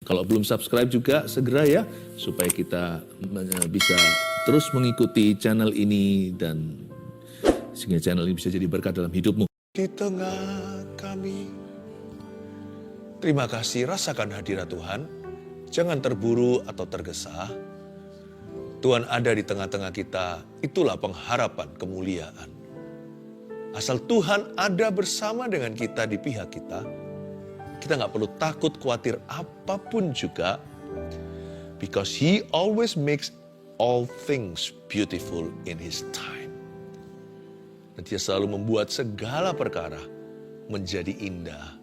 Kalau belum subscribe juga segera ya, supaya kita bisa terus mengikuti channel ini dan sehingga channel ini bisa jadi berkat dalam hidupmu. Di tengah kami, terima kasih, rasakan hadirat Tuhan. Jangan terburu atau tergesa. Tuhan ada di tengah-tengah kita, itulah pengharapan kemuliaan. Asal Tuhan ada bersama dengan kita di pihak kita, kita nggak perlu takut, khawatir apapun juga. Because He always makes all things beautiful in His time. Dan Dia selalu membuat segala perkara menjadi indah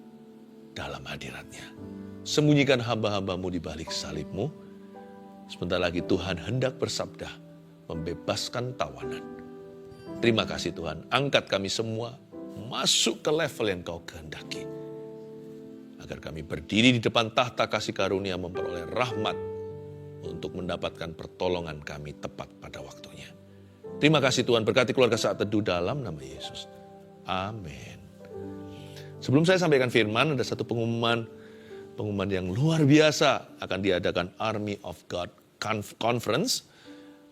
dalam hadirat-Nya. Sembunyikan hamba-hambamu di balik salibmu. Sebentar lagi Tuhan hendak bersabda, membebaskan tawanan. Terima kasih Tuhan, angkat kami semua masuk ke level yang Kau kehendaki. Agar kami berdiri di depan tahta kasih karunia memperoleh rahmat untuk mendapatkan pertolongan kami tepat pada waktunya. Terima kasih Tuhan, berkati keluarga Saat Teduh dalam nama Yesus. Amin. Sebelum saya sampaikan firman, ada satu pengumuman yang luar biasa. Akan diadakan Army of God Conference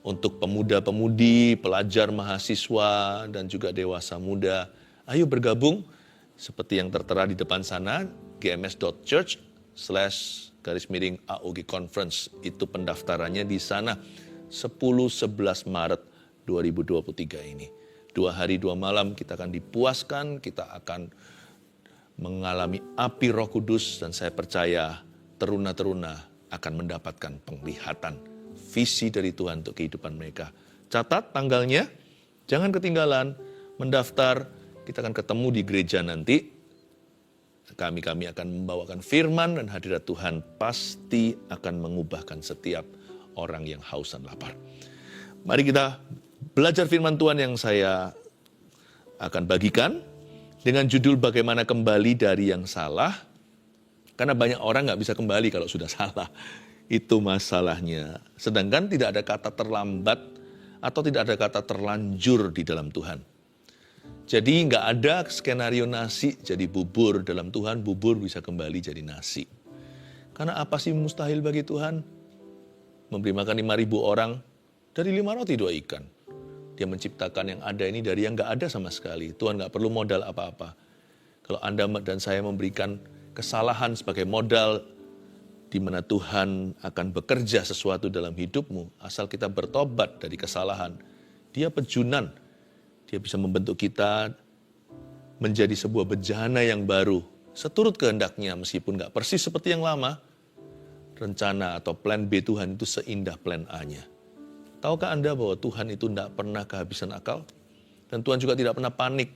untuk pemuda-pemudi, pelajar, mahasiswa, dan juga dewasa muda. Ayo bergabung seperti yang tertera di depan sana, gms.church/AOG Conference. Itu pendaftarannya di sana 10-11 Maret 2023 ini. 2 hari 2 malam kita akan dipuaskan, kita akan mengalami api Roh Kudus, dan saya percaya teruna-teruna akan mendapatkan penglihatan visi dari Tuhan untuk kehidupan mereka. Catat tanggalnya, jangan ketinggalan, mendaftar, kita akan ketemu di gereja nanti. Kami akan membawakan firman dan hadirat Tuhan pasti akan mengubahkan setiap orang yang haus dan lapar. Mari kita belajar firman Tuhan yang saya akan bagikan dengan judul bagaimana kembali dari yang salah. Karena banyak orang nggak bisa kembali kalau sudah salah. Itu masalahnya. Sedangkan tidak ada kata terlambat atau tidak ada kata terlanjur di dalam Tuhan. Jadi nggak ada skenario nasi jadi bubur. Dalam Tuhan bubur bisa kembali jadi nasi. Karena apa sih mustahil bagi Tuhan? Memberi makan 5.000 orang dari 5 roti 2 ikan. Dia menciptakan yang ada ini dari yang nggak ada sama sekali. Tuhan nggak perlu modal apa-apa. Kalau Anda dan saya memberikan kesalahan sebagai modal, di mana Tuhan akan bekerja sesuatu dalam hidupmu, asal kita bertobat dari kesalahan. Dia pejunan. Dia bisa membentuk kita menjadi sebuah bejana yang baru, seturut kehendaknya meskipun nggak persis seperti yang lama. Rencana atau plan B Tuhan itu seindah plan A-nya. Tahukah Anda bahwa Tuhan itu tidak pernah kehabisan akal? Dan Tuhan juga tidak pernah panik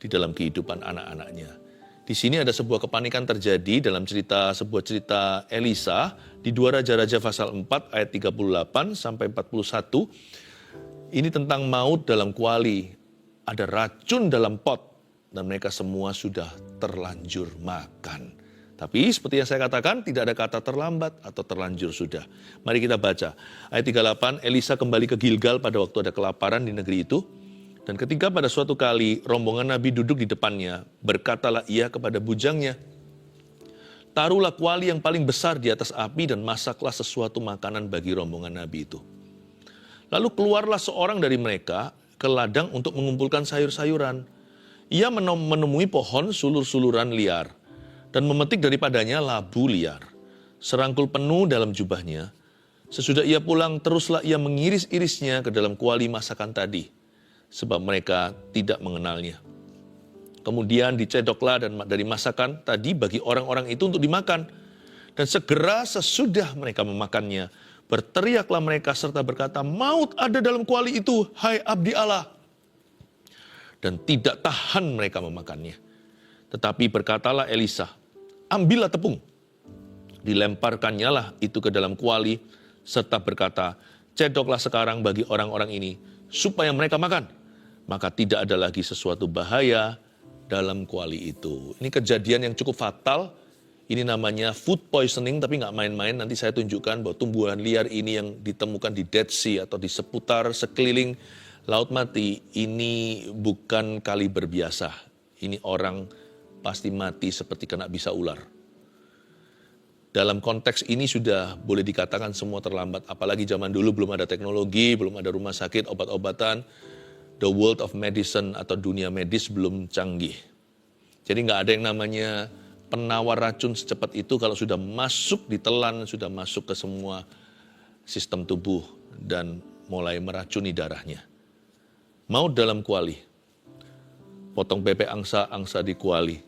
di dalam kehidupan anak-anaknya. Di sini ada sebuah kepanikan terjadi dalam sebuah cerita Elisa di 2 Raja-Raja pasal 4 ayat 38 sampai 41. Ini tentang maut dalam kuali. Ada racun dalam pot dan mereka semua sudah terlanjur makan. Tapi seperti yang saya katakan, tidak ada kata terlambat atau terlanjur sudah. Mari kita baca. Ayat 38, Elisa kembali ke Gilgal pada waktu ada kelaparan di negeri itu. Dan ketika pada suatu kali rombongan Nabi duduk di depannya, berkatalah ia kepada bujangnya, taruhlah kuali yang paling besar di atas api dan masaklah sesuatu makanan bagi rombongan Nabi itu. Lalu keluarlah seorang dari mereka ke ladang untuk mengumpulkan sayur-sayuran. Ia menemui pohon sulur-suluran liar dan memetik daripadanya labu liar. Serangkul penuh dalam jubahnya. Sesudah ia pulang, teruslah ia mengiris-irisnya ke dalam kuali masakan tadi, sebab mereka tidak mengenalnya. Kemudian dicedoklah dari masakan tadi bagi orang-orang itu untuk dimakan. Dan segera sesudah mereka memakannya, berteriaklah mereka serta berkata, maut ada dalam kuali itu, hai abdi Allah. Dan tidak tahan mereka memakannya. Tetapi berkatalah Elisa, ambillah tepung. Dilemparkannya lah itu ke dalam kuali, serta berkata, cedoklah sekarang bagi orang-orang ini, supaya mereka makan. Maka tidak ada lagi sesuatu bahaya dalam kuali itu. Ini kejadian yang cukup fatal. Ini namanya food poisoning, tapi nggak main-main. Nanti saya tunjukkan bahwa tumbuhan liar ini yang ditemukan di Dead Sea atau di seputar sekeliling Laut Mati, ini bukan kaliber biasa. Ini orang pasti mati seperti kena bisa ular. Dalam konteks ini sudah boleh dikatakan semua terlambat. Apalagi zaman dulu belum ada teknologi, belum ada rumah sakit, obat-obatan. The world of medicine atau dunia medis belum canggih. Jadi nggak ada yang namanya penawar racun secepat itu kalau sudah masuk ditelan, sudah masuk ke semua sistem tubuh dan mulai meracuni darahnya. Maut dalam kuali. Potong bebek angsa, angsa di kuali.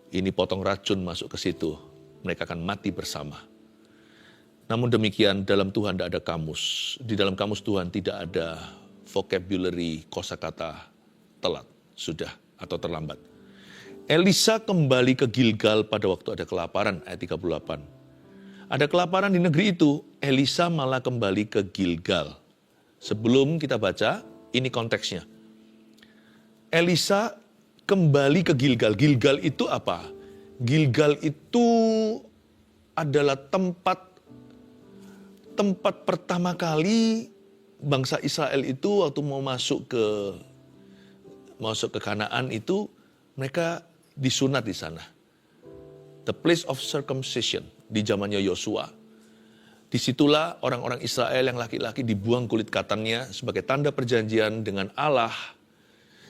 Ini potong racun masuk ke situ. Mereka akan mati bersama. Namun demikian dalam Tuhan tidak ada kamus. Di dalam kamus Tuhan tidak ada vocabulary, kosakata telat, sudah atau terlambat. Elisa kembali ke Gilgal pada waktu ada kelaparan, ayat 38. Ada kelaparan di negeri itu, Elisa malah kembali ke Gilgal. Sebelum kita baca, ini konteksnya. Elisa kembali ke Gilgal. Gilgal itu apa? Gilgal itu adalah tempat pertama kali bangsa Israel itu waktu mau masuk ke Kanaan itu mereka disunat di sana. The place of circumcision di zamannya Yosua. Disitulah orang-orang Israel yang laki-laki dibuang kulit katannya sebagai tanda perjanjian dengan Allah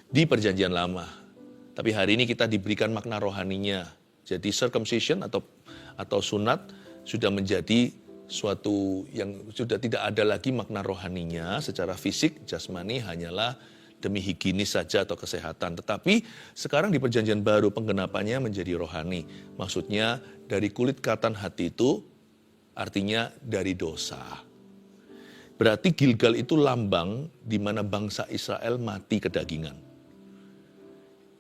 di perjanjian lama. Tapi hari ini kita diberikan makna rohaninya. Jadi circumcision atau sunat sudah menjadi suatu yang sudah tidak ada lagi makna rohaninya secara fisik, jasmani, hanyalah demi higienis saja atau kesehatan. Tetapi sekarang di perjanjian baru penggenapannya menjadi rohani. Maksudnya dari kulit katan hati itu artinya dari dosa. Berarti Gilgal itu lambang di mana bangsa Israel mati kedagingan.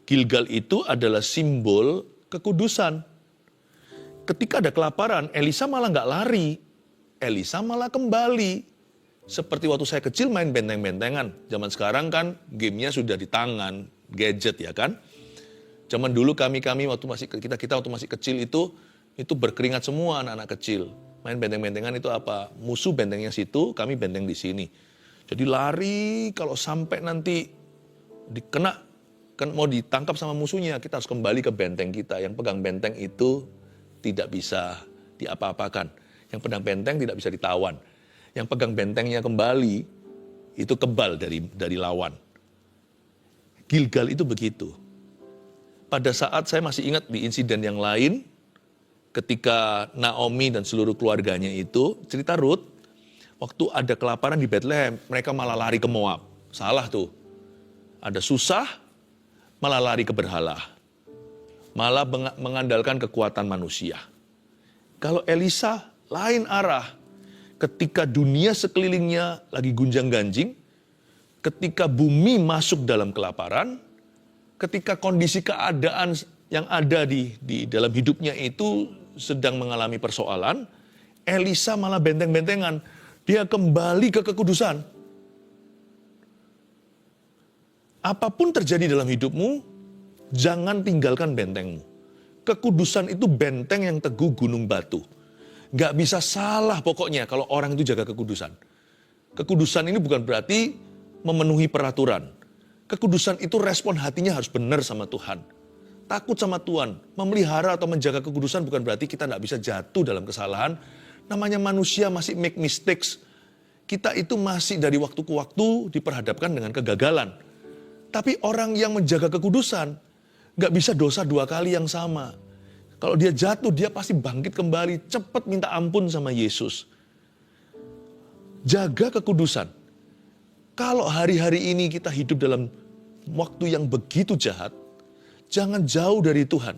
Gilgal itu adalah simbol kekudusan. Ketika ada kelaparan, Elisa malah nggak lari. Elisa malah kembali. Seperti waktu saya kecil main benteng-bentengan. Zaman sekarang kan gamenya sudah di tangan, gadget ya kan. Zaman dulu kami waktu waktu masih kecil itu berkeringat semua anak-anak kecil. Main benteng-bentengan itu apa? Musuh bentengnya situ, kami benteng di sini. Jadi lari kalau sampai nanti mau ditangkap sama musuhnya, kita harus kembali ke benteng kita. Yang pegang benteng itu tidak bisa diapa-apakan. Yang pegang benteng tidak bisa ditawan. Yang pegang bentengnya kembali, itu kebal dari lawan. Gilgal itu begitu. Pada saat saya masih ingat di insiden yang lain, ketika Naomi dan seluruh keluarganya itu, cerita Ruth, waktu ada kelaparan di Bethlehem, mereka malah lari ke Moab. Salah tuh. Ada susah, malah lari ke berhala. Malah mengandalkan kekuatan manusia. Kalau Elisa lain arah. Ketika dunia sekelilingnya lagi gunjang-ganjing, ketika bumi masuk dalam kelaparan, ketika kondisi keadaan yang ada di dalam hidupnya itu sedang mengalami persoalan, Elisa malah benteng-bentengan. Dia kembali ke kekudusan. Apapun terjadi dalam hidupmu, jangan tinggalkan bentengmu. Kekudusan itu benteng yang teguh gunung batu. Gak bisa salah pokoknya kalau orang itu jaga kekudusan. Kekudusan ini bukan berarti memenuhi peraturan. Kekudusan itu respon hatinya harus benar sama Tuhan. Takut sama Tuhan, memelihara atau menjaga kekudusan bukan berarti kita gak bisa jatuh dalam kesalahan. Namanya manusia masih make mistakes. Kita itu masih dari waktu ke waktu diperhadapkan dengan kegagalan. Tapi orang yang menjaga kekudusan gak bisa dosa dua kali yang sama. Kalau dia jatuh, dia pasti bangkit kembali. Cepat minta ampun sama Yesus. Jaga kekudusan. Kalau hari-hari ini kita hidup dalam waktu yang begitu jahat, jangan jauh dari Tuhan.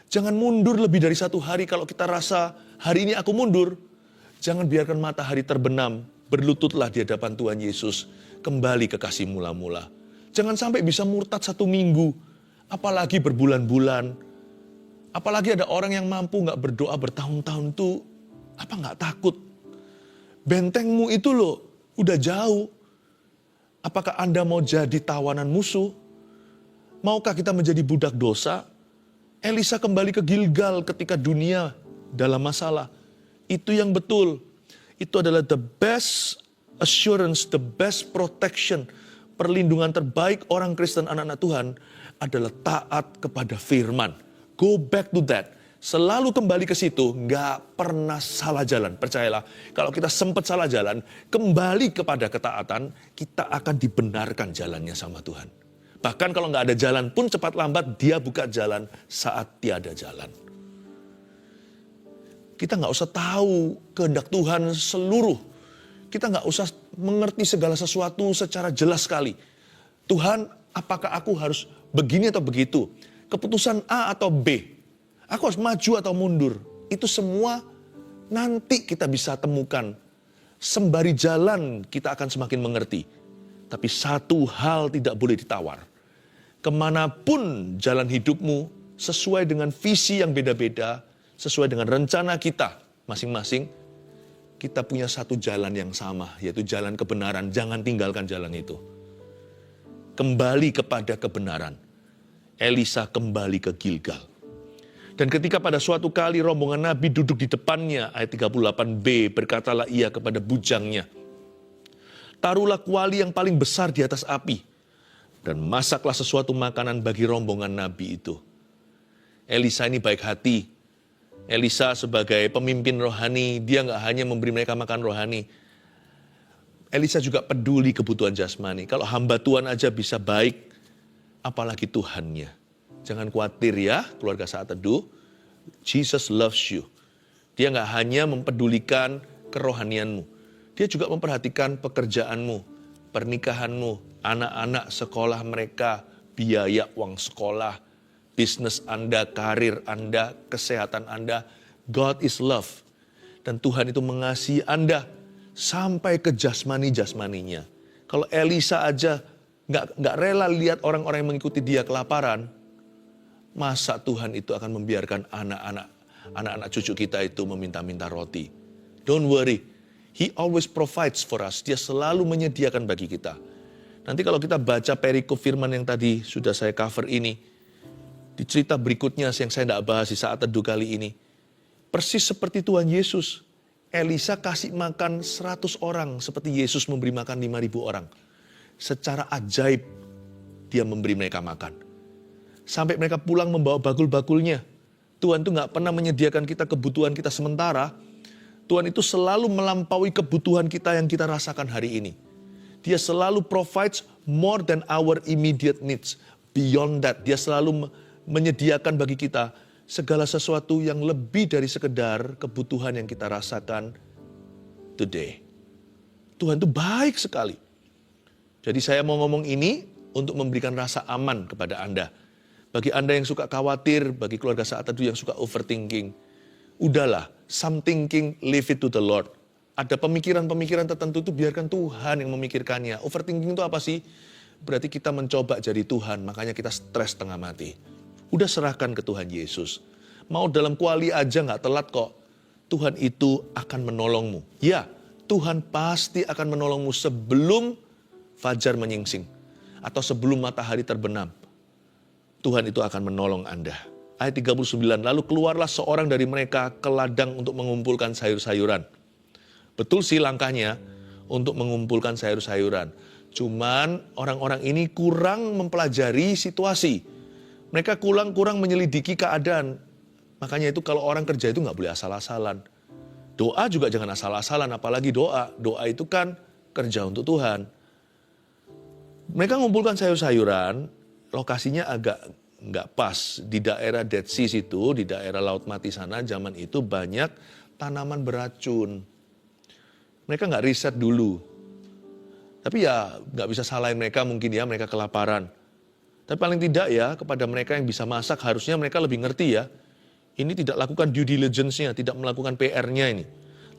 Jangan mundur lebih dari satu hari kalau kita rasa hari ini aku mundur. Jangan biarkan matahari terbenam. Berlututlah di hadapan Tuhan Yesus. Kembali ke kasih mula-mula. Jangan sampai bisa murtad 1 minggu. Apalagi berbulan-bulan. Apalagi ada orang yang mampu gak berdoa bertahun-tahun tuh, apa gak takut? Bentengmu itu loh, udah jauh. Apakah Anda mau jadi tawanan musuh? Maukah kita menjadi budak dosa? Elisa kembali ke Gilgal ketika dunia dalam masalah. Itu yang betul. Itu adalah the best assurance, the best protection. Perlindungan terbaik orang Kristen anak-anak Tuhan adalah taat kepada firman. Go back to that. selalu kembali ke situ, nggak pernah salah jalan. Percayalah, kalau kita sempat salah jalan, kembali kepada ketaatan, kita akan dibenarkan jalannya sama Tuhan. Bahkan kalau nggak ada jalan pun cepat lambat, dia buka jalan saat tiada jalan. Kita nggak usah tahu kehendak Tuhan seluruh. Kita nggak usah mengerti segala sesuatu secara jelas sekali. Tuhan, apakah aku harus begini atau begitu? Keputusan A atau B? Aku harus maju atau mundur? Itu semua nanti kita bisa temukan. Sembari jalan kita akan semakin mengerti. Tapi satu hal tidak boleh ditawar. Kemanapun jalan hidupmu, sesuai dengan visi yang beda-beda, sesuai dengan rencana kita masing-masing, kita punya satu jalan yang sama, yaitu jalan kebenaran. Jangan tinggalkan jalan itu. Kembali kepada kebenaran. Elisa kembali ke Gilgal. Dan ketika pada suatu kali rombongan Nabi duduk di depannya, ayat 38b, berkatalah ia kepada bujangnya, taruhlah kuali yang paling besar di atas api, dan masaklah sesuatu makanan bagi rombongan Nabi itu. Elisa ini baik hati. Elisa sebagai pemimpin rohani, dia nggak hanya memberi mereka makan rohani. Elisa juga peduli kebutuhan jasmani. Kalau hamba Tuhan aja bisa baik, apalagi Tuhannya. Jangan khawatir ya, keluarga Saat Teduh. Jesus loves you. Dia nggak hanya mempedulikan kerohanianmu. Dia juga memperhatikan pekerjaanmu, pernikahanmu, anak-anak sekolah mereka, biaya uang sekolah, bisnis Anda, karir Anda, kesehatan Anda. God is love. Dan Tuhan itu mengasihi Anda sampai ke jasmani-jasmaninya. Kalau Elisa aja nggak rela lihat orang-orang yang mengikuti dia kelaparan, masa Tuhan itu akan membiarkan anak-anak cucu kita itu meminta-minta roti? Don't worry, He always provides for us. Dia selalu menyediakan bagi kita. Nanti kalau kita baca perikop firman yang tadi sudah saya cover ini, di cerita berikutnya yang saya tidak bahas di Saat Teduh kali ini, persis seperti Tuhan Yesus. Elisa kasih makan 100 orang seperti Yesus memberi makan 5.000 orang. Secara ajaib dia memberi mereka makan. Sampai mereka pulang membawa bakul-bakulnya. Tuhan itu gak pernah menyediakan kita kebutuhan kita sementara. Tuhan itu selalu melampaui kebutuhan kita yang kita rasakan hari ini. Dia selalu provides more than our immediate needs. Beyond that, dia selalu menyediakan bagi kita segala sesuatu yang lebih dari sekedar kebutuhan yang kita rasakan today. Tuhan itu baik sekali. Jadi saya mau ngomong ini untuk memberikan rasa aman kepada Anda. Bagi Anda yang suka khawatir, bagi keluarga Saat Teduh yang suka overthinking, udahlah, some thinking, leave it to the Lord. Ada pemikiran-pemikiran tertentu itu biarkan Tuhan yang memikirkannya. Overthinking itu apa sih? Berarti kita mencoba jadi Tuhan, makanya kita stres setengah mati. Udah serahkan ke Tuhan Yesus. Mau dalam kuali aja gak telat kok. Tuhan itu akan menolongmu. Ya, Tuhan pasti akan menolongmu sebelum fajar menyingsing. Atau sebelum matahari terbenam. Tuhan itu akan menolong Anda. Ayat 39, lalu keluarlah seorang dari mereka ke ladang untuk mengumpulkan sayur-sayuran. Betul sih langkahnya untuk mengumpulkan sayur-sayuran. Cuman orang-orang ini kurang mempelajari situasi. Mereka kurang menyelidiki keadaan. Makanya itu kalau orang kerja itu gak boleh asal-asalan. Doa juga jangan asal-asalan, apalagi doa. Doa itu kan kerja untuk Tuhan. Mereka mengumpulkan sayur-sayuran, lokasinya agak nggak pas. Di daerah Dead Sea itu, di daerah Laut Mati sana, zaman itu banyak tanaman beracun. Mereka nggak riset dulu. Tapi ya nggak bisa salahin mereka mungkin ya, mereka kelaparan. Tapi paling tidak ya, kepada mereka yang bisa masak, harusnya mereka lebih ngerti ya. Ini tidak lakukan due diligence-nya, tidak melakukan PR-nya ini.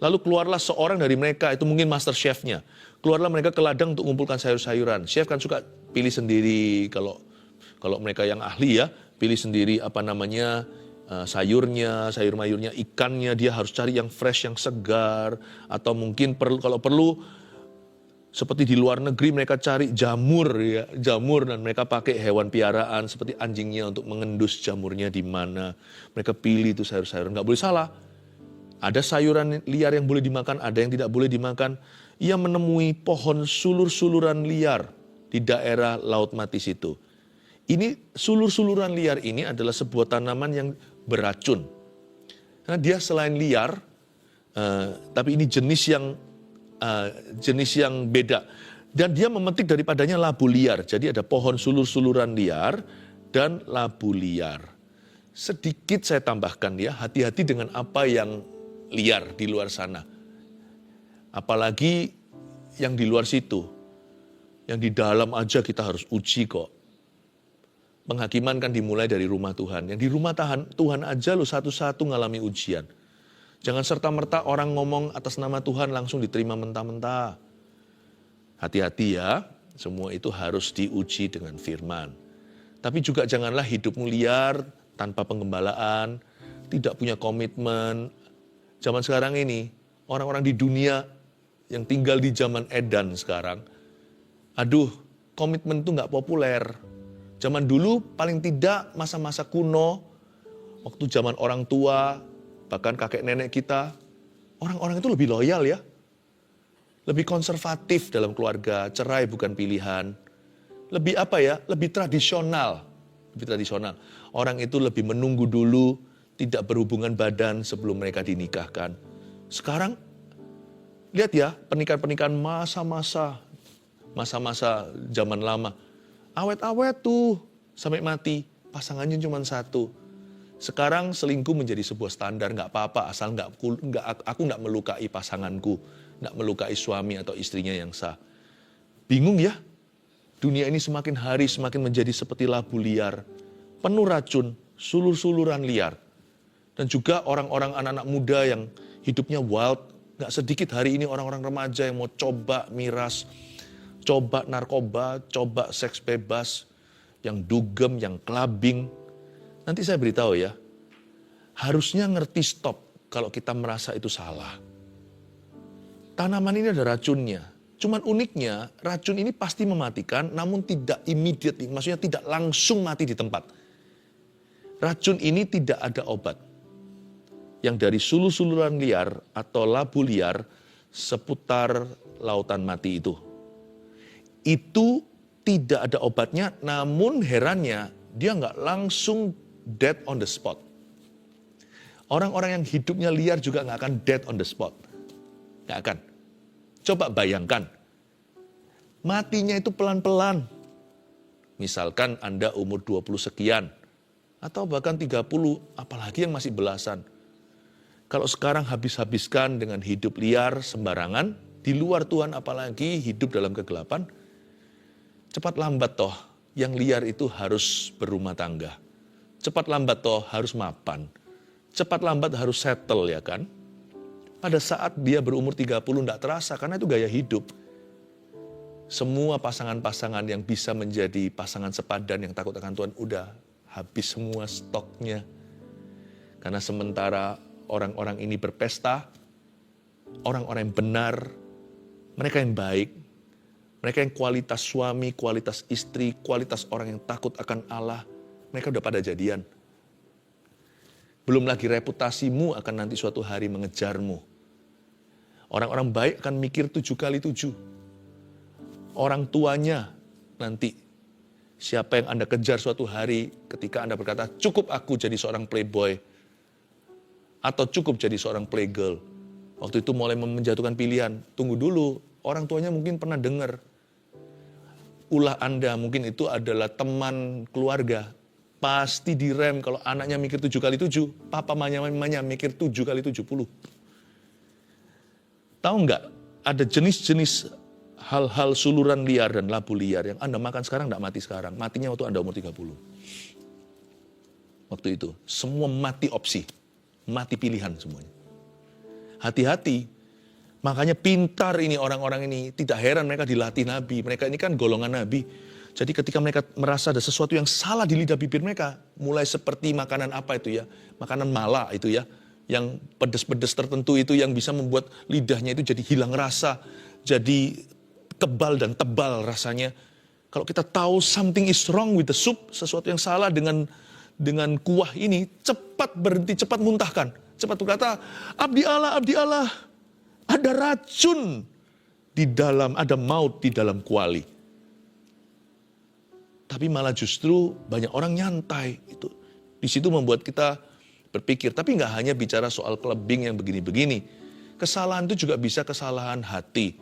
Lalu keluarlah seorang dari mereka, itu mungkin master chef-nya. Keluarlah mereka ke ladang untuk mengumpulkan sayur-sayuran. Chef kan suka pilih sendiri, kalau mereka yang ahli ya, pilih sendiri sayurnya, sayur-mayurnya, ikannya, dia harus cari yang fresh, yang segar. Atau mungkin kalau perlu, seperti di luar negeri mereka cari jamur dan mereka pakai hewan piaraan seperti anjingnya untuk mengendus jamurnya di mana. Mereka pilih itu sayur-sayuran, nggak boleh salah. Ada sayuran liar yang boleh dimakan, ada yang tidak boleh dimakan. Ia menemui pohon sulur-suluran liar di daerah Laut Mati situ. Ini sulur-suluran liar ini adalah sebuah tanaman yang beracun. Karena dia selain liar, tapi ini jenis yang beda. Dan dia memetik daripadanya labu liar. Jadi ada pohon sulur-suluran liar dan labu liar. Sedikit saya tambahkan ya, hati-hati dengan apa yang liar di luar sana. Apalagi yang di luar situ. Yang di dalam aja kita harus uji kok. Penghakiman kan dimulai dari rumah Tuhan. Yang di rumah Tuhan aja lo satu-satu ngalami ujian. Jangan serta-merta orang ngomong atas nama Tuhan langsung diterima mentah-mentah. Hati-hati ya, semua itu harus diuji dengan firman. Tapi juga janganlah hidupmu liar, tanpa penggembalaan, tidak punya komitmen. Zaman sekarang ini, orang-orang di dunia yang tinggal di zaman edan sekarang, komitmen itu nggak populer. Zaman dulu paling tidak masa-masa kuno, waktu zaman orang tua, bahkan kakek nenek kita, orang-orang itu lebih loyal ya. Lebih konservatif dalam keluarga, cerai bukan pilihan. Lebih lebih tradisional. Orang itu lebih menunggu dulu, tidak berhubungan badan sebelum mereka dinikahkan. Sekarang, lihat ya, pernikahan-pernikahan masa-masa zaman lama. Awet-awet tuh, sampai mati, pasangannya cuma satu. Sekarang selingkuh menjadi sebuah standar, nggak apa-apa, asal aku nggak melukai pasanganku, nggak melukai suami atau istrinya yang sah. Bingung ya, dunia ini semakin hari semakin menjadi seperti labu liar, penuh racun, sulur-suluran liar. Dan juga orang-orang anak-anak muda yang hidupnya wild, nggak sedikit hari ini orang-orang remaja yang mau coba miras, coba narkoba, coba seks bebas, yang dugem, yang clubbing. Nanti saya beritahu ya, harusnya ngerti stop kalau kita merasa itu salah. Tanaman ini ada racunnya. Cuman uniknya, racun ini pasti mematikan, namun tidak immediate, maksudnya tidak langsung mati di tempat. Racun ini tidak ada obat. Yang dari sulur-suluran liar atau labu liar seputar lautan mati itu. Itu tidak ada obatnya, namun herannya dia nggak langsung dead on the spot. Orang-orang yang hidupnya liar juga nggak akan dead on the spot. Nggak akan. Coba bayangkan, matinya itu pelan-pelan. Misalkan Anda umur 20 sekian, atau bahkan 30, apalagi yang masih belasan. Kalau sekarang habis-habiskan dengan hidup liar sembarangan, di luar Tuhan apalagi hidup dalam kegelapan, cepat lambat toh, yang liar itu harus berumah tangga. Cepat lambat toh harus mapan. Cepat lambat harus settle ya kan. Pada saat dia berumur 30 tidak terasa karena itu gaya hidup. Semua pasangan-pasangan yang bisa menjadi pasangan sepadan yang takut akan Tuhan udah habis semua stoknya. Karena sementara orang-orang ini berpesta, orang-orang yang benar, mereka yang baik, mereka yang kualitas suami, kualitas istri, kualitas orang yang takut akan Allah, mereka udah pada jadian. Belum lagi reputasimu akan nanti suatu hari mengejarmu. Orang-orang baik akan mikir 7 kali 7. Orang tuanya nanti, siapa yang Anda kejar suatu hari ketika Anda berkata, cukup aku jadi seorang playboy, atau cukup jadi seorang playgirl. Waktu itu mulai menjatuhkan pilihan, tunggu dulu, orang tuanya mungkin pernah dengar. Ulah Anda mungkin itu adalah teman keluarga. Pasti direm kalau anaknya mikir 7 kali 7, papa mamanya mikir 7 kali 70. Tahu nggak, ada jenis-jenis hal-hal suluran liar dan labu liar yang Anda makan sekarang nggak mati sekarang. Matinya waktu Anda umur 30. Waktu itu, semua mati opsi. Mati pilihan semuanya. Hati-hati. Makanya pintar ini orang-orang ini. Tidak heran mereka dilatih Nabi. Mereka ini kan golongan Nabi. Jadi ketika mereka merasa ada sesuatu yang salah di lidah bibir mereka. Mulai seperti makanan apa itu ya. Makanan mala itu ya. Yang pedas-pedas tertentu itu yang bisa membuat lidahnya itu jadi hilang rasa. Jadi kebal dan tebal rasanya. Kalau kita tahu something is wrong with the soup. Sesuatu yang salah dengan kuah ini, cepat berhenti, cepat muntahkan. Cepat berkata, abdi Allah, ada racun di dalam, ada maut di dalam kuali. Tapi malah justru banyak orang nyantai. Itu di situ membuat kita berpikir. Tapi nggak hanya bicara soal clubbing yang begini-begini. Kesalahan itu juga bisa kesalahan hati.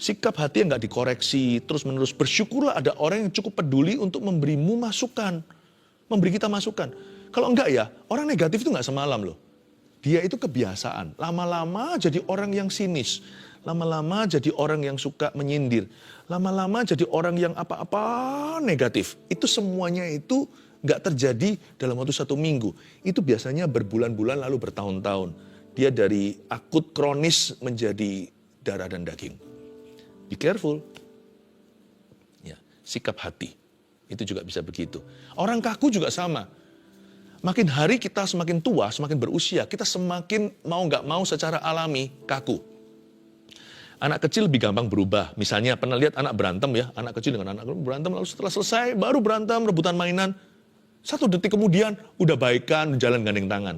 Sikap hati yang nggak dikoreksi, terus-menerus. Bersyukurlah ada orang yang cukup peduli untuk memberimu masukan. Memberi kita masukan. Kalau enggak ya, orang negatif itu nggak semalam loh. Dia itu kebiasaan. Lama-lama jadi orang yang sinis. Lama-lama jadi orang yang suka menyindir. Lama-lama jadi orang yang apa-apa negatif. Itu semuanya itu nggak terjadi dalam waktu 1 minggu. Itu biasanya berbulan-bulan lalu bertahun-tahun. Dia dari akut kronis menjadi darah dan daging. Be careful. Ya, sikap hati. Itu juga bisa begitu. Orang kaku juga sama. Makin hari kita semakin tua, semakin berusia, kita semakin mau nggak mau secara alami kaku. Anak kecil lebih gampang berubah. Misalnya pernah lihat anak berantem ya, anak kecil dengan anak berantem, lalu setelah selesai baru berantem, rebutan mainan. 1 detik kemudian udah baikan, jalan gandeng tangan.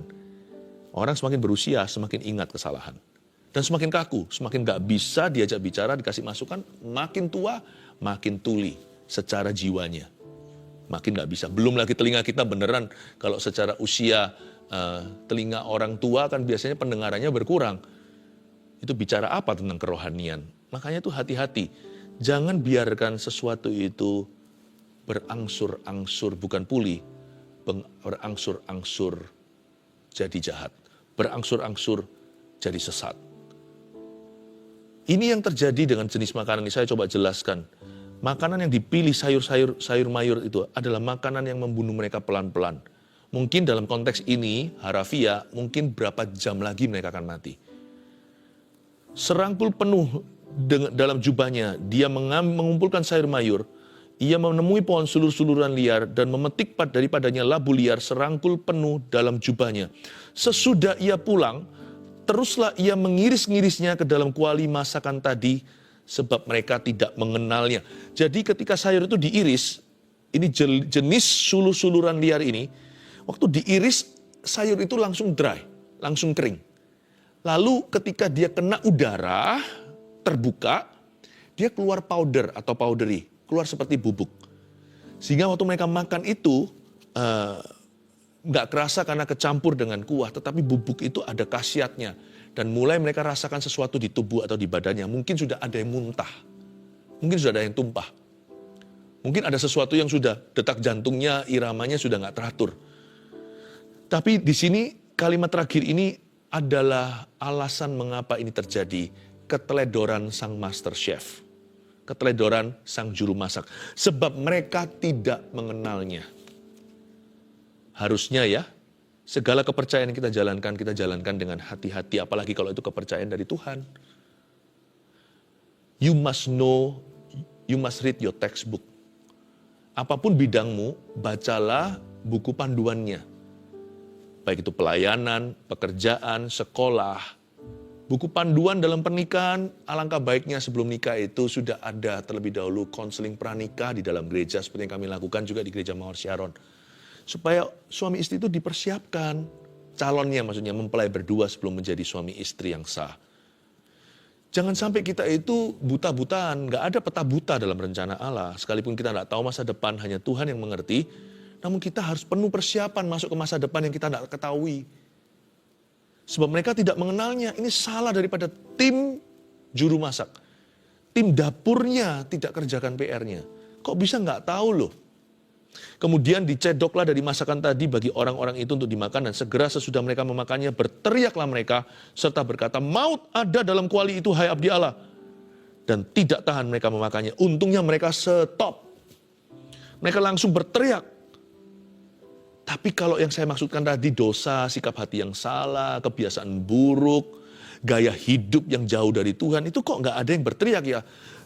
Orang semakin berusia, semakin ingat kesalahan. Dan semakin kaku, semakin nggak bisa diajak bicara, dikasih masukan, makin tua, makin tuli secara jiwanya. Makin nggak bisa. Belum lagi telinga kita beneran, kalau secara usia telinga orang tua kan biasanya pendengarannya berkurang. Itu bicara apa tentang kerohanian? Makanya itu hati-hati. Jangan biarkan sesuatu itu berangsur-angsur, bukan pulih, berangsur-angsur jadi jahat. Berangsur-angsur jadi sesat. Ini yang terjadi dengan jenis makanan ini, saya coba jelaskan. Makanan yang dipilih sayur mayur itu adalah makanan yang membunuh mereka pelan-pelan. Mungkin dalam konteks ini, harafiah, mungkin berapa jam lagi mereka akan mati. Serangkul penuh dalam jubahnya, dia mengumpulkan sayur mayur, ia menemui pohon sulur-suluran liar dan memetik daripadanya labu liar serangkul penuh dalam jubahnya. Sesudah ia pulang, teruslah ia mengiris-ngirisnya ke dalam kuali masakan tadi, sebab mereka tidak mengenalnya. Jadi ketika sayur itu diiris, ini jenis sulur-suluran liar ini, waktu diiris sayur itu langsung dry, langsung kering. Lalu ketika dia kena udara, terbuka, dia keluar powder atau powdery, keluar seperti bubuk. Sehingga waktu mereka makan itu, nggak kerasa karena kecampur dengan kuah, tetapi bubuk itu ada khasiatnya. Dan mulai mereka rasakan sesuatu di tubuh atau di badannya. Mungkin sudah ada yang muntah. Mungkin sudah ada yang tumpah. Mungkin ada sesuatu yang sudah detak jantungnya, iramanya sudah nggak teratur. Tapi di sini kalimat terakhir ini adalah alasan mengapa ini terjadi. Keteledoran sang master chef. Keteledoran sang juru masak. Sebab mereka tidak mengenalnya. Harusnya ya, segala kepercayaan yang kita jalankan dengan hati-hati, apalagi kalau itu kepercayaan dari Tuhan. You must know, you must read your textbook. Apapun bidangmu, bacalah buku panduannya. Baik itu pelayanan, pekerjaan, sekolah. Buku panduan dalam pernikahan, alangkah baiknya sebelum nikah itu sudah ada terlebih dahulu konseling pranikah di dalam gereja, seperti yang kami lakukan juga di Gereja Mawar Sharon. Supaya suami istri itu dipersiapkan, calonnya maksudnya mempelai berdua sebelum menjadi suami istri yang sah. Jangan sampai kita itu buta-butaan, nggak ada peta buta dalam rencana Allah. Sekalipun kita nggak tahu masa depan, hanya Tuhan yang mengerti. Namun kita harus penuh persiapan masuk ke masa depan yang kita nggak ketahui. Sebab mereka tidak mengenalnya, ini salah daripada tim juru masak. Tim dapurnya tidak kerjakan PR-nya. Kok bisa nggak tahu loh? Kemudian dicedoklah dari masakan tadi bagi orang-orang itu untuk dimakan, dan segera sesudah mereka memakannya berteriaklah mereka serta berkata, maut ada dalam kuali itu, hai abdi Allah. Dan tidak tahan mereka memakannya. Untungnya mereka stop. Mereka langsung berteriak. Tapi kalau yang saya maksudkan tadi, dosa, sikap hati yang salah, kebiasaan buruk, gaya hidup yang jauh dari Tuhan, itu kok nggak ada yang berteriak ya?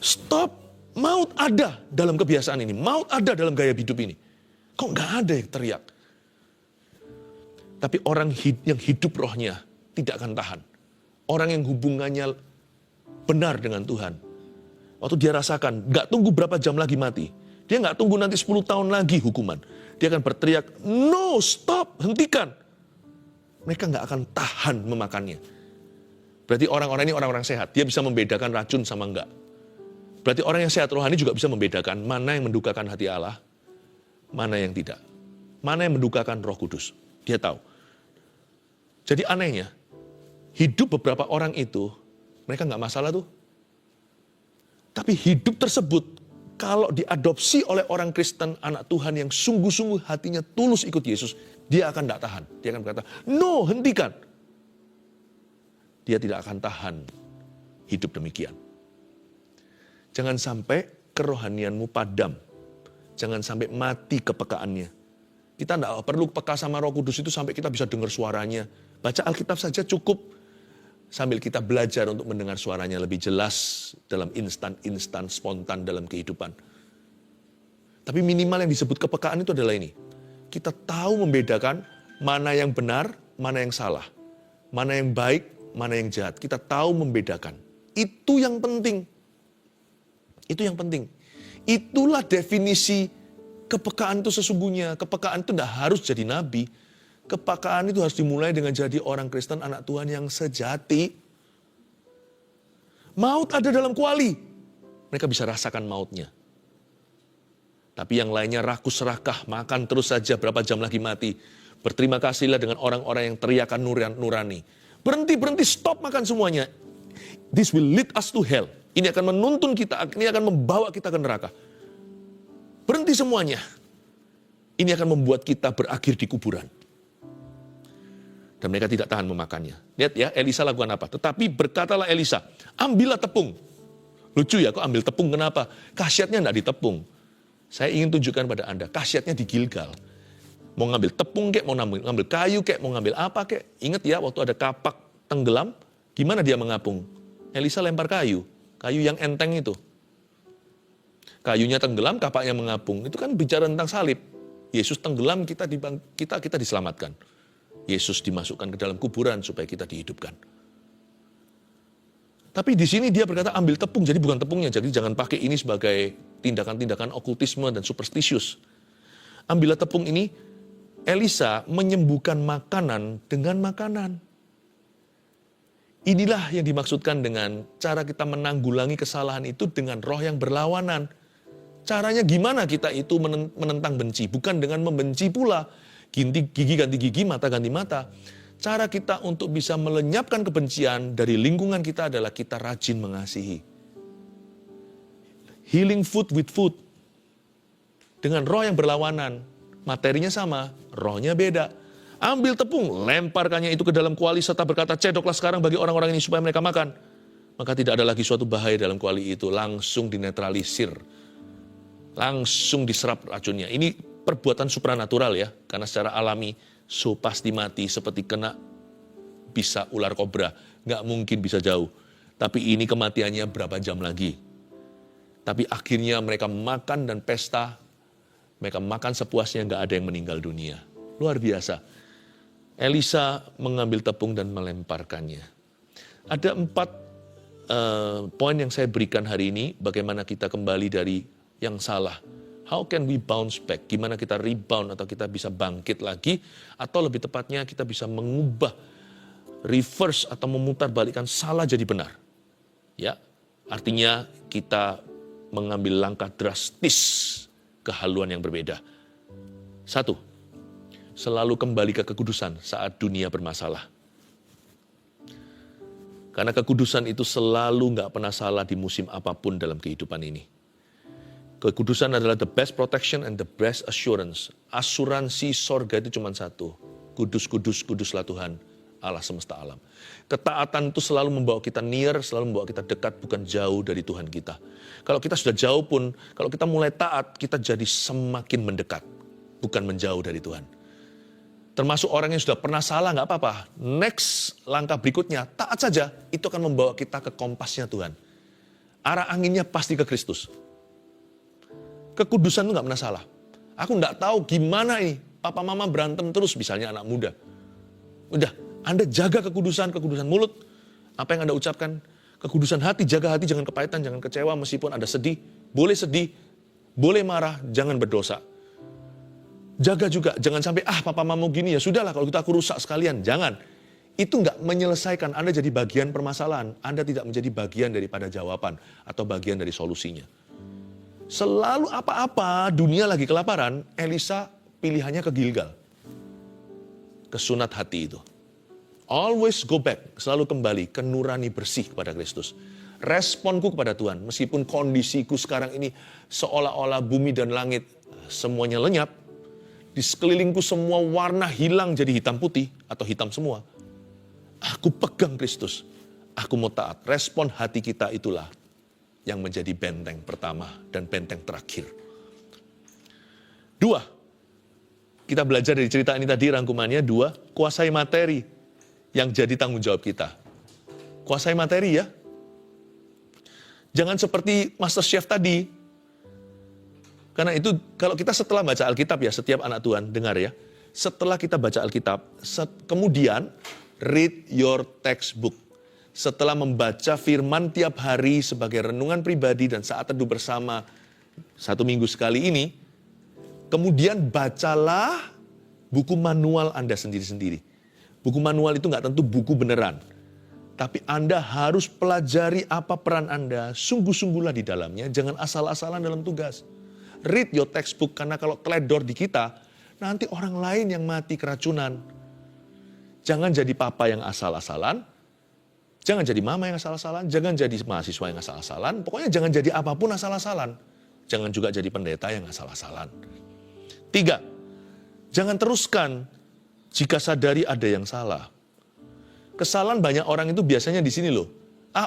Stop! Maut ada dalam kebiasaan ini, maut ada dalam gaya hidup ini. Kok nggak ada yang teriak? Tapi orang yang hidup rohnya tidak akan tahan. Orang yang hubungannya benar dengan Tuhan. Waktu dia rasakan, nggak tunggu berapa jam lagi mati. Dia nggak tunggu nanti 10 tahun lagi hukuman. Dia akan berteriak, no, stop, hentikan. Mereka nggak akan tahan memakannya. Berarti orang-orang ini orang-orang sehat. Dia bisa membedakan racun sama enggak. Berarti orang yang sehat rohani juga bisa membedakan mana yang mendukakan hati Allah, mana yang tidak. Mana yang mendukakan Roh Kudus. Dia tahu. Jadi anehnya, hidup beberapa orang itu, mereka nggak masalah tuh. Tapi hidup tersebut, kalau diadopsi oleh orang Kristen, anak Tuhan yang sungguh-sungguh hatinya tulus ikut Yesus, dia akan tidak tahan. Dia akan berkata, no, hentikan. Dia tidak akan tahan hidup demikian. Jangan sampai kerohanianmu padam. Jangan sampai mati kepekaannya. Kita tidak perlu peka sama Roh Kudus itu sampai kita bisa dengar suaranya. Baca Alkitab saja cukup. Sambil kita belajar untuk mendengar suaranya lebih jelas dalam instan spontan dalam kehidupan. Tapi minimal yang disebut kepekaan itu adalah ini. Kita tahu membedakan mana yang benar, mana yang salah. Mana yang baik, mana yang jahat. Kita tahu membedakan. Itu yang penting. Itu yang penting. Itulah definisi kepekaan itu sesungguhnya. Kepekaan itu tidak harus jadi nabi. Kepekaan itu harus dimulai dengan jadi orang Kristen, anak Tuhan yang sejati. Maut ada dalam kuali. Mereka bisa rasakan mautnya. Tapi yang lainnya rakus serakah, makan terus saja berapa jam lagi mati. Berterima kasihlah dengan orang-orang yang teriakan nurani. Berhenti, stop makan semuanya. This will lead us to hell. Ini akan menuntun kita, ini akan membawa kita ke neraka. Berhenti semuanya. Ini akan membuat kita berakhir di kuburan. Dan mereka tidak tahan memakannya. Lihat ya, Elisa lakukan apa? Tetapi berkatalah Elisa, ambillah tepung. Lucu ya, kok ambil tepung, kenapa? Khasiatnya tidak ditepung. Saya ingin tunjukkan pada Anda, khasiatnya di Gilgal. Mau ngambil tepung kek, mau ngambil kayu kek, mau ngambil apa kek. Ingat ya, waktu ada kapak tenggelam, gimana dia mengapung? Elisa lempar kayu yang enteng itu. Kayunya tenggelam, kapaknya mengapung. Itu kan bicara tentang salib. Yesus tenggelam, kita diselamatkan. Yesus dimasukkan ke dalam kuburan supaya kita dihidupkan. Tapi di sini dia berkata ambil tepung, jadi bukan tepungnya. Jadi jangan pakai ini sebagai tindakan-tindakan okultisme dan superstisius. Ambillah tepung ini, Elisa menyembuhkan makanan dengan makanan. Inilah yang dimaksudkan dengan cara kita menanggulangi kesalahan itu dengan roh yang berlawanan. Caranya gimana kita itu menentang benci? Bukan dengan membenci pula. Gigi ganti gigi, mata ganti mata. Cara kita untuk bisa melenyapkan kebencian dari lingkungan kita adalah kita rajin mengasihi. Healing food with food. Dengan roh yang berlawanan. Materinya sama, rohnya beda. Ambil tepung, lemparkannya itu ke dalam kuali serta berkata, cedoklah sekarang bagi orang-orang ini supaya mereka makan. Maka tidak ada lagi suatu bahaya dalam kuali itu. Langsung dinetralisir. Langsung diserap racunnya. Ini perbuatan supranatural ya, karena secara alami so pasti mati seperti kena bisa ular kobra, nggak mungkin bisa jauh. Tapi ini kematiannya berapa jam lagi. Tapi akhirnya mereka makan dan pesta, mereka makan sepuasnya, nggak ada yang meninggal dunia. Luar biasa. Elisa mengambil tepung dan melemparkannya. Ada 4 poin yang saya berikan hari ini, bagaimana kita kembali dari yang salah. How can we bounce back? Gimana kita rebound atau kita bisa bangkit lagi? Atau lebih tepatnya kita bisa mengubah, reverse atau memutar balikan salah jadi benar. Ya, artinya kita mengambil langkah drastis kehaluan yang berbeda. 1, selalu kembali ke kekudusan saat dunia bermasalah. Karena kekudusan itu selalu nggak pernah salah di musim apapun dalam kehidupan ini. Kekudusan adalah the best protection and the best assurance. Asuransi sorga itu cuma satu. Kudus, kudus, kuduslah Tuhan, Allah semesta alam. Ketaatan itu selalu membawa kita near, selalu membawa kita dekat, bukan jauh dari Tuhan kita. Kalau kita sudah jauh pun, kalau kita mulai taat, kita jadi semakin mendekat, bukan menjauh dari Tuhan. Termasuk orang yang sudah pernah salah, nggak apa-apa. Next, langkah berikutnya, taat saja, itu akan membawa kita ke kompasnya Tuhan. Arah anginnya pasti ke Kristus. Kekudusan itu nggak pernah salah. Aku nggak tahu gimana ini, papa mama berantem terus, misalnya anak muda. Udah, Anda jaga kekudusan mulut, apa yang Anda ucapkan, kekudusan hati, jaga hati, jangan kepahitan, jangan kecewa, meskipun Anda sedih, boleh marah, jangan berdosa. Jaga juga, jangan sampai, papa mama gini, ya sudahlah kalau kita aku rusak sekalian, jangan. Itu nggak menyelesaikan, Anda jadi bagian permasalahan, Anda tidak menjadi bagian daripada jawaban, atau bagian dari solusinya. Selalu apa-apa, dunia lagi kelaparan, Elisa pilihannya ke Gilgal. Ke sunat hati itu. Always go back, selalu kembali ke nurani bersih kepada Kristus. Responku kepada Tuhan, meskipun kondisiku sekarang ini seolah-olah bumi dan langit semuanya lenyap, di sekelilingku semua warna hilang jadi hitam putih atau hitam semua. Aku pegang Kristus, aku mau taat. Respon hati kita itulah yang menjadi benteng pertama dan benteng terakhir. 2, kita belajar dari cerita ini tadi rangkumannya. 2, kuasai materi yang jadi tanggung jawab kita. Kuasai materi ya. Jangan seperti Master Chef tadi. Karena itu kalau kita setelah baca Alkitab ya, setiap anak Tuhan dengar ya. Setelah kita baca Alkitab, kemudian read your textbook. Setelah membaca firman tiap hari sebagai renungan pribadi dan saat teduh bersama 1 minggu sekali ini, kemudian bacalah buku manual Anda sendiri-sendiri. Buku manual itu nggak tentu buku beneran. Tapi Anda harus pelajari apa peran Anda, sungguh-sungguhlah di dalamnya, jangan asal-asalan dalam tugas. Read your textbook, karena kalau teledor di kita, nanti orang lain yang mati keracunan. Jangan jadi papa yang asal-asalan, jangan jadi mama yang asal-asalan, jangan jadi mahasiswa yang asal-asalan, pokoknya jangan jadi apapun asal-asalan. Jangan juga jadi pendeta yang asal-asalan. 3, jangan teruskan jika sadari ada yang salah. Kesalahan banyak orang itu biasanya di sini loh.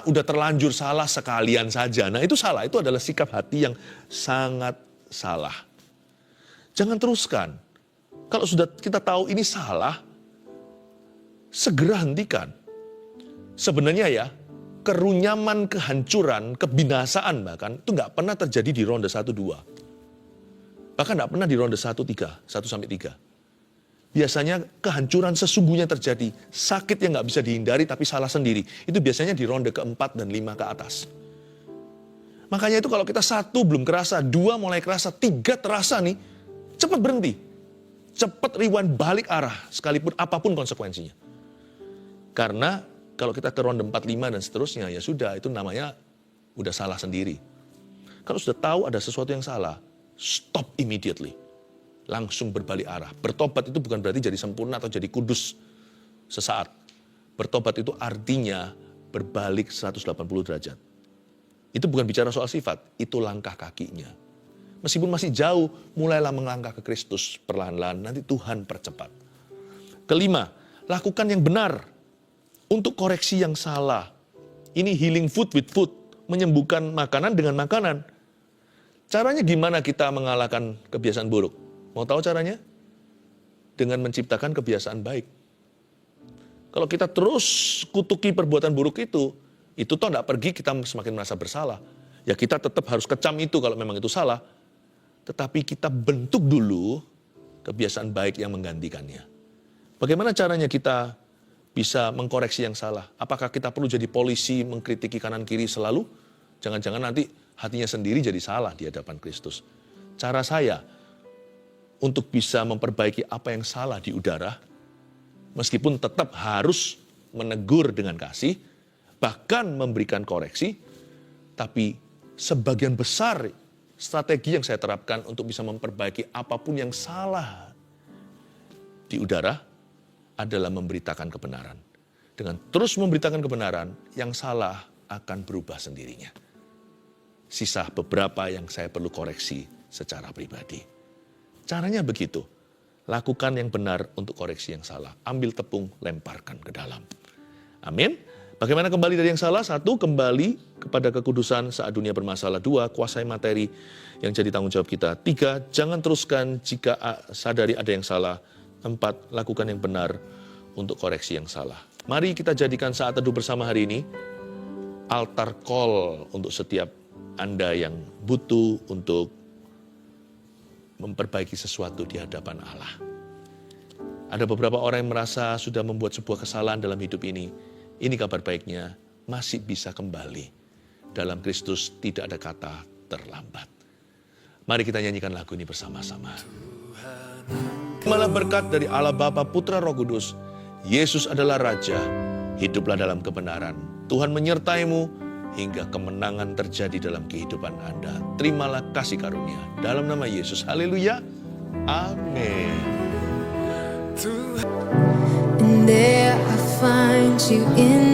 Udah terlanjur salah sekalian saja. Nah itu salah, itu adalah sikap hati yang sangat salah. Jangan teruskan. Kalau sudah kita tahu ini salah, segera hentikan. Sebenarnya ya, kerunyaman, kehancuran, kebinasaan bahkan, itu nggak pernah terjadi di ronde 1-2. Bahkan nggak pernah di ronde 1-3. Biasanya kehancuran sesungguhnya terjadi. Sakit yang nggak bisa dihindari tapi salah sendiri. Itu biasanya di ronde ke-4 dan 5 ke atas. Makanya itu kalau kita 1 belum kerasa, 2 mulai kerasa, 3 terasa nih, cepat berhenti. Cepat rewind balik arah, sekalipun apapun konsekuensinya. Karena kalau kita ke ronde 4, 5 dan seterusnya, ya sudah, itu namanya udah salah sendiri. Kalau sudah tahu ada sesuatu yang salah, stop immediately. Langsung berbalik arah. Bertobat itu bukan berarti jadi sempurna atau jadi kudus sesaat. Bertobat itu artinya berbalik 180 derajat. Itu bukan bicara soal sifat, itu langkah kakinya. Meskipun masih jauh, mulailah melangkah ke Kristus perlahan-lahan, nanti Tuhan percepat. 5, lakukan yang benar untuk koreksi yang salah. Ini healing food with food, menyembuhkan makanan dengan makanan. Caranya gimana kita mengalahkan kebiasaan buruk? Mau tahu caranya? Dengan menciptakan kebiasaan baik. Kalau kita terus kutuki perbuatan buruk itu toh tidak pergi, kita semakin merasa bersalah. Ya kita tetap harus kecam itu kalau memang itu salah. Tetapi kita bentuk dulu kebiasaan baik yang menggantikannya. Bagaimana caranya kita bisa mengkoreksi yang salah? Apakah kita perlu jadi polisi mengkritiki kanan kiri selalu? Jangan-jangan nanti hatinya sendiri jadi salah di hadapan Kristus. Cara saya untuk bisa memperbaiki apa yang salah di udara, meskipun tetap harus menegur dengan kasih, bahkan memberikan koreksi, tapi sebagian besar strategi yang saya terapkan untuk bisa memperbaiki apapun yang salah di udara adalah memberitakan kebenaran. Dengan terus memberitakan kebenaran, yang salah akan berubah sendirinya. Sisa beberapa yang saya perlu koreksi secara pribadi. Caranya begitu. Lakukan yang benar untuk koreksi yang salah. Ambil tepung, lemparkan ke dalam. Amin. Bagaimana kembali dari yang salah? 1, kembali kepada kekudusan saat dunia bermasalah. 2, kuasai materi yang jadi tanggung jawab kita. 3, jangan teruskan jika sadari ada yang salah. 4, lakukan yang benar untuk koreksi yang salah. Mari kita jadikan saat teduh bersama hari ini altar call untuk setiap Anda yang butuh untuk memperbaiki sesuatu di hadapan Allah. Ada beberapa orang yang merasa sudah membuat sebuah kesalahan dalam hidup ini. Ini kabar baiknya, masih bisa kembali. Dalam Kristus tidak ada kata terlambat. Mari kita nyanyikan lagu ini bersama-sama. Malah berkat dari Allah Bapa, Putra, Roh Kudus. Yesus adalah Raja. Hiduplah dalam kebenaran. Tuhan menyertaimu hingga kemenangan terjadi dalam kehidupan Anda. Terimalah kasih karunia. Dalam nama Yesus. Haleluya. Amin. And there I find you in